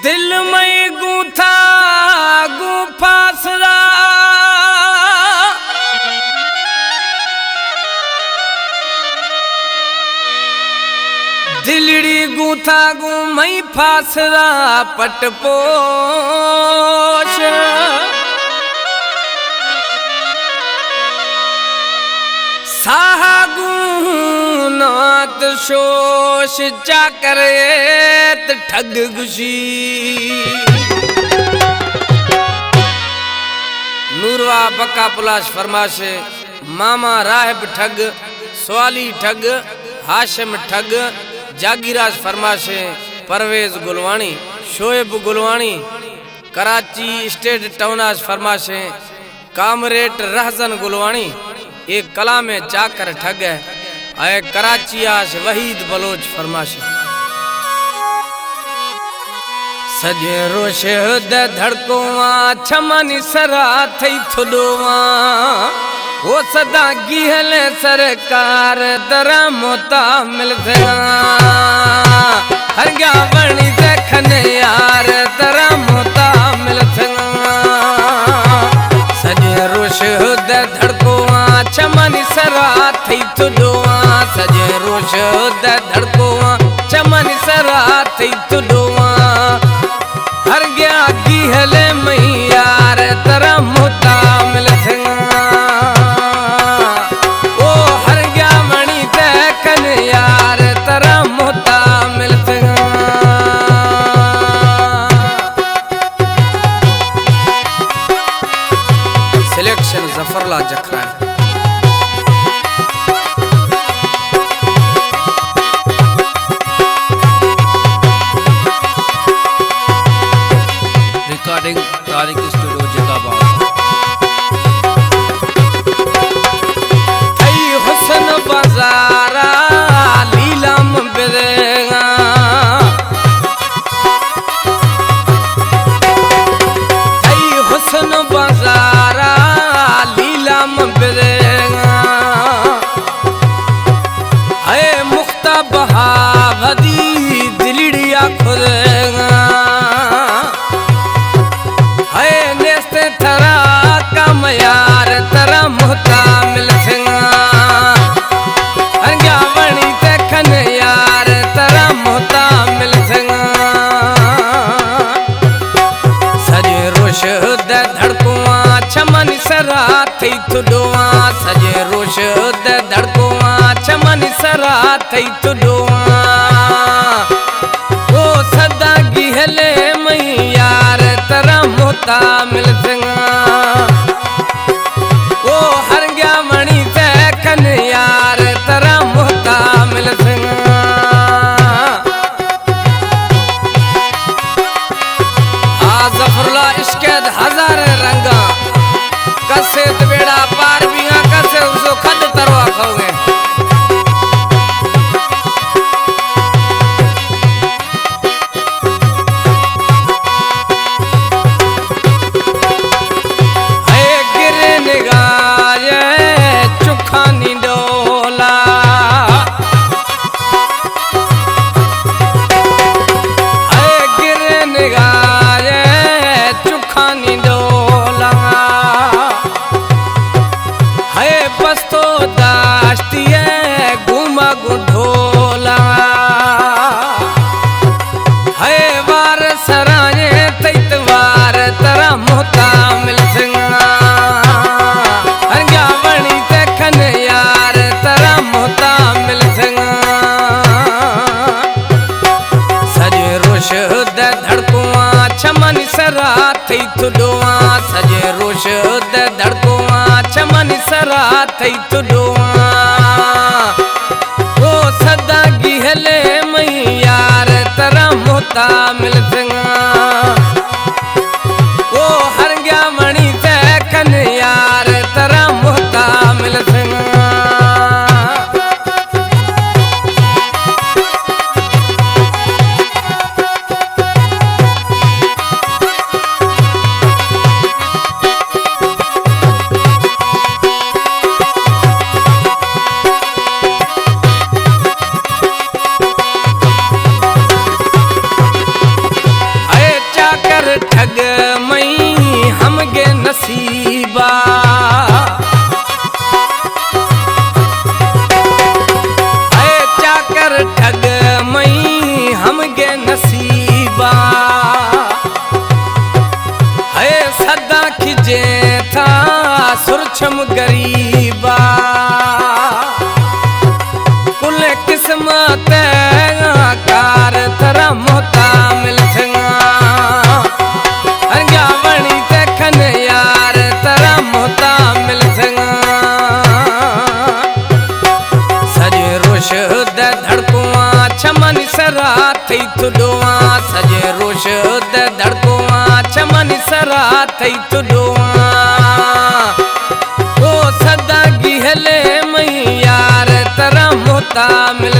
दिल में गूथा गुफासरा दिलड़ी गूथा गु मई फासरा पटपोश साहगु नात शोश चाकरेत ठग गुशी नूरवा बका पुलाश फरमाशे मामा राहब ठग सवाली ठग हाशिम ठग जागीराज फरमाशे परवेज गुलवाणी शोएब गुलवाणी कराची स्टेट टाउनाज फरमाशे कामरेट रहजन गुलवाणी एक कला में चाकर ठग है आए कराची आश वहीद बलोच फरमाशे सजे रोश द धड़कोवा छमनी सरा थई थुडोवा वो सदा गिहल सरकार दरा मोता मिल हर गया बणी देखने यार दरा मोता मिल सजे रोश द धड़कोवा चमनी सरा थई थुडोवा सजे रोश द धड़कोवा चमनी सरा थई थुडोवा हर गया गिहल मई यार दरा मोता मिल जफरला जखरा रिकॉर्डिंग तारिक स्टूडियो जिंदाबाद थई हुसन बाजारा लीलाम बेरेगा थई हुसन बाजारा मुख्ता बहा भदी दिलड़िया खुदेगा है नेस्ते थरा कम यार तरा मुहता मिल हंगा बणी देखन यार तरा मुहता मिल सजे रोश द धड़कुआ चमन सरा थई थुडोवा सजे रोश द धड़कुआ चमन सरा थई थुडोवा ओ सदा गिहले मई यार तरा मोता मिल ओ हर गया मणि देखन यार तरा मोता मिल जफरला इश्क़द हजार रंगा कसे बेड़ा पार बिया कसे उसको खद तरवा खाओगे है गिरे निगार चुखानी डोला है गिरे निगार चुखानी डोला है बस्तो दाश्ती है घुमा गुढोला है वार सराने तैतवार तरा मोता मिल हर गया बणी देखन यार तरा मोता मिल सजे रोश द धड़कुआ चमन सरा थई थुडोवा सजे रोश द धड़कुआ चमन सरा थई थुडोवा ओ सदा गिहले मई यार तरा मोता मिल ओ हर गया मणि देखन यार तरा मोता मिल सुरछम गरीबा कुल किस्मत कार तरा मोता मिल जावणी तखन यार तरा मोता मिल सजे रोश द धड़कुआ छमन सरा थई तुडुआ सजे रोश द धड़कुआ छमन सरा थई तुडुआ ओ सदा गिहले मई यार तरा मोता मिल